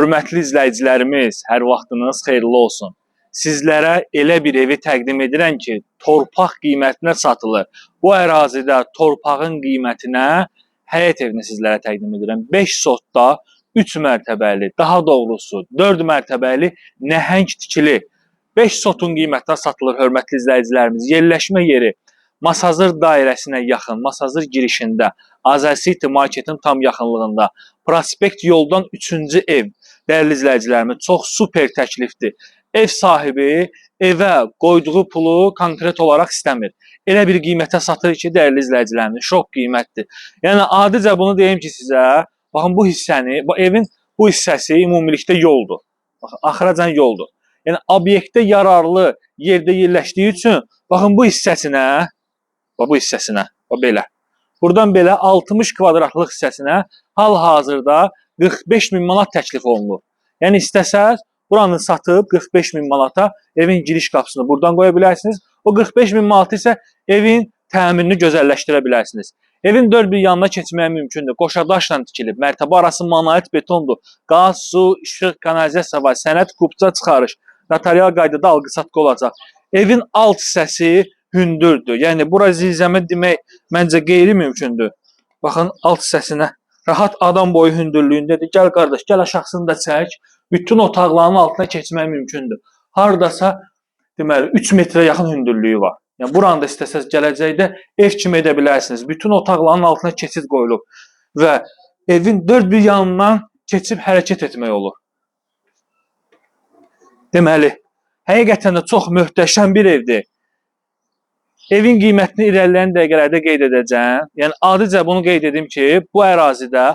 Hörmətli izləyicilərimiz, hər vaxtınız xeyirli olsun. Sizlərə elə bir evi təqdim edirəm ki, torpaq qiymətinə satılır. Bu ərazidə torpağın qiymətinə həyət evini sizlərə təqdim edirəm. 5 sotda 3 mərtəbəli, daha doğrusu 4 mərtəbəli nəhəng tikili 5 sotun qiymətinə satılır hörmətli izləyicilərimiz. Yerləşmə yeri Masazır dairəsinə yaxın, Masazır girişində, Azərcity marketin tam yaxınlığında, prospekt yoldan 3-cü ev. Dəyərli izləyicilərimiz, çox super təklifdir. Ev sahibi evə qoyduğu pulu konkret olaraq istəmir. Elə bir qiymətə satır ki, dəyərli izləyicilərimiz, şok qiymətdir. Yəni, adicə bunu deyim ki sizə, baxın bu hissəni, bu evin bu hissəsi ümumilikdə yoldur. Baxın, axıracan yoldur. Yəni, obyektə yararlı yerdə yerləşdiyi üçün, baxın bu hissəsinə, belə. Buradan belə 60 kvadratlıq hissəsinə hal-hazırda 45 min manat təklif olunur. Yəni, istəsəz, buranı satıb 45 min manata evin giriş qapısını buradan qoya bilərsiniz. O 45 min manatı isə evin təmirini gözəlləşdirə bilərsiniz. Evin dörd bir yanına keçməyə mümkündür. Qoşadaşla tikilib, mərtəbə arası monolit betondur. Qaz, su, işıq, kanalizasiya var, sənəd, qubca çıxarış, notarial qaydada alqı-satqı olacaq. Evin alt hissəsi hündürdür. Yəni, bura zilzəmə demək məncə qeyri-mümkündür. Baxın, alt hissəsinə rahat adam boyu hündürlüyündədir. Gəl qardaş, gəl aşağısını da çək. Bütün otaqların altına keçmək mümkündür. Haradasa, deməli, 3 metrə yaxın hündürlüyü var. Yəni, buranı da istəsəz gələcəkdə ev kimi edə bilərsiniz. Bütün otaqların altına keçid qoyulub və evin dörd bir yanından keçib hərəkət etmək olur. Deməli, həqiqətən də çox möhtəşəm bir evdir. Evin qiymətini irəliləyən dəqiqələrdə qeyd edəcəm. Yəni, adicə bunu qeyd edim ki, bu ərazidə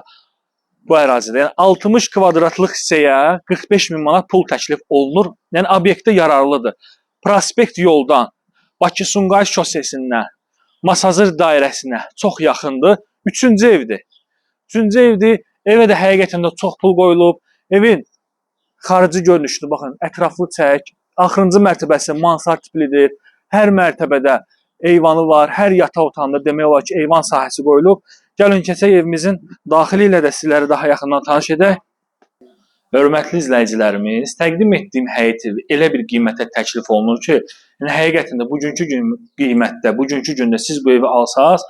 yəni 60 kvadratlıq hissəyə 45 min manat pul təklif olunur. Yəni, obyektə yararlıdır. Prospekt yoldan Bakı-Sumqayıt şosesindən Masazır dairəsinə çox yaxındır. 3-cü evdir. 3-cü evdir. Evə də həqiqətən də çox pul qoyulub. Evin xarici görünüşünü, baxın, ətraflı çək. Axırıncı mərtəbəsi mansard tiplidir. Hər mərtəbədə eyvanı var. Hər yataq otağında demək olar ki, eyvan sahəsi qoyulub. Gəlin keçək evimizin daxili ilə də sizləri daha yaxından tanış edək. Hörmətli izləyicilərimiz, təqdim etdiyim həyət evi elə bir qiymətə təklif olunur ki, yəni həqiqətən də bugünkü qiymətdə, bugünkü gündə siz bu evi alsaz,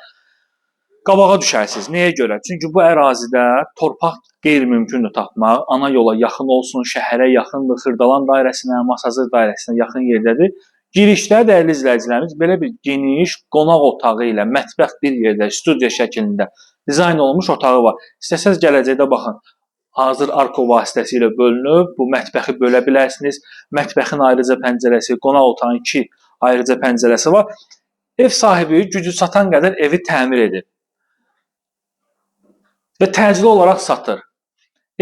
qabağa düşərsiniz. Nəyə görə? Çünki bu ərazidə torpaq qeyri-mümkündür tapmaq. Ana yola yaxın olsun, şəhərə yaxındır, Xırdalan dairəsinə, Masazır dairəsinə yaxın yerdədir. Girişdə, dəyərli izləyicilərimiz, belə bir geniş qonaq otağı ilə mətbəx bir yerdə, studiya şəklində dizayn olunmuş otağı var. İstəsəz gələcəkdə baxın, hazır arko vasitəsilə bölünüb, bu mətbəxi bölə bilərsiniz. Mətbəxin ayrıca pəncərəsi, qonaq otağının 2 ayrıca pəncərəsi var. Ev sahibi gücü çatan qədər evi təmir edir və təcili olaraq satır.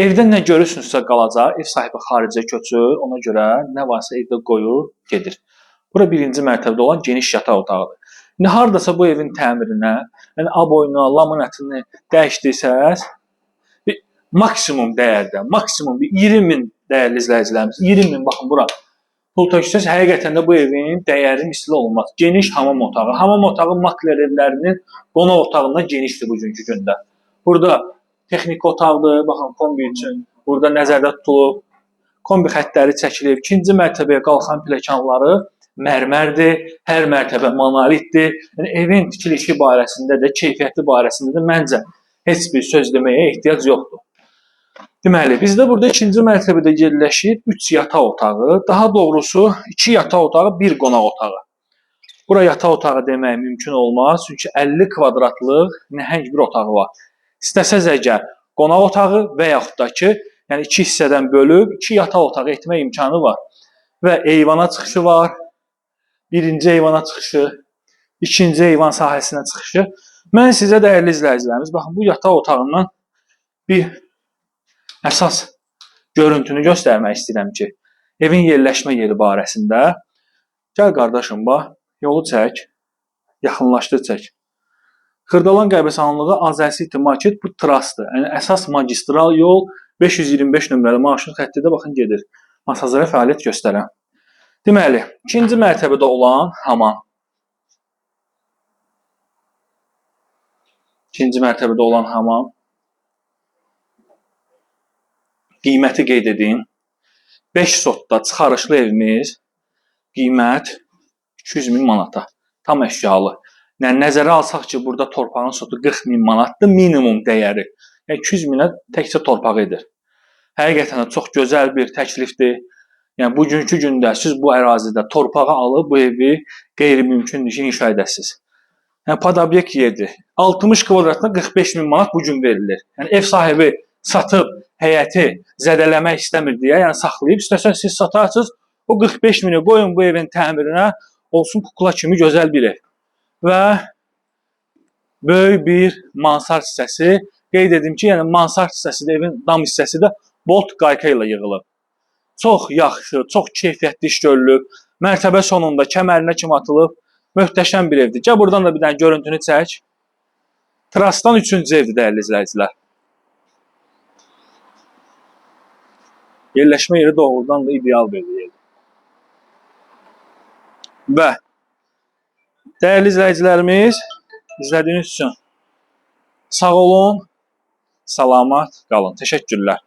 Evdən nə görürsünüzsə qalacaq, ev sahibi xaricə köçür, ona görə nə varsa evdə qoyur, gedir. Bura birinci mərtəbədə olan geniş yataq otağıdır. İndi haradasa bu evin təmirinə, yəni aboyunu, laminatını dəyişdirsəz, maksimum dəyərdə, maksimum 20 min dəyərli izləyicilərimiz, 20 min, baxın bura, pul töksəz, həqiqətən də bu evin dəyəri misli olmaz. Geniş hamam otağı. Hamam otağı makler evlərinin qonaq otağından genişdir bugünkü gündə. Burada texniki otaqdır, baxın, kombi üçün, burada nəzərdə tutulub, kombi xəttləri çəkilib, ikinci mərtəbəyə qalxan pləkanları mərmərdir, hər mərtəbə monolitdir. Yəni, evin tikilişi barəsində də, keyfiyyəti barəsində də məncə heç bir söz deməyə ehtiyac yoxdur. Deməli, bizdə burada ikinci mərtəbədə yerləşir 3 yataq otağı, daha doğrusu 2 yataq otağı, 1 qonaq otağı. Bura yataq otağı demək mümkün olmaz, çünki 50 kvadratlıq nəhəng bir otağı var. İstəsəz əgər qonaq otağı və yaxud da ki, yəni 2 hissədən bölüb 2 yataq otağı etmək imkanı var. Və eyvana çıxışı var. Birinci eyvana çıxışı, ikinci eyvan sahəsinə çıxışı. Mən sizə dəyərli izləyicilərimiz, baxın, bu yataq otağından bir əsas görüntünü göstərmək istəyirəm ki, evin yerləşmə yeri barəsində. Gəl qardaşım, bax, yolu çək, yaxınlaşdır çək. Xırdalan qəbristanlığı Azərcity market bu trasdır. Yəni, əsas magistral yol 525 nömrəli marşrut xəttidə baxın gedir. Masazıra fəaliyyət göstərən. Deməli, ikinci mərtəbədə olan hamam. İkinci mərtəbədə olan hamam. qiyməti qeyd edeyim. 5 sotda çıxarışlı evimiz qiymət 200.000 manata. Tam əşyalı. Yəni nəzərə alsaq ki, burada torpağın sotu 40.000 manatdır minimum dəyəri. Yəni 200.000-ə təkcə torpaq edir. Həqiqətən də çox gözəl bir təklifdir. Yəni bugünkü gündə siz bu ərazidə torpağı alıb bu evi qeyri-mümkündür ki, inşa edəsiniz. Yəni podobyekt yerdir. 60 kvadratına 45.000 manat bu gün verilir. Yəni ev sahibi satıb həyəti zədələmək istəmir deyə, yəni saxlayıb, istəsə siz satarsınız, o 45.000-i qoyun bu evin təmirinə, olsun kukla kimi gözəl bir ev. Və böyük bir mansard hissəsi, qeyd edim ki, yəni mansard hissəsi də evin dam hissəsi də bolt qayka ilə yığılıb. Çox yaxşı, çox keyfiyyətli iş görülüb. Mərtəbə sonunda kəmərinə kimi atılıb. Möhtəşəm bir evdir. Gəl buradan da bir dənə görüntünü çək. Trasdan 3-cü evdir dəyərli izləyicilər. Yerləşmə yeri doğrudan da ideal bir yerdir. Və dəyərli izləyicilərimiz, izlədiyiniz üçün sağ olun, salamat qalın. Təşəkkürlər.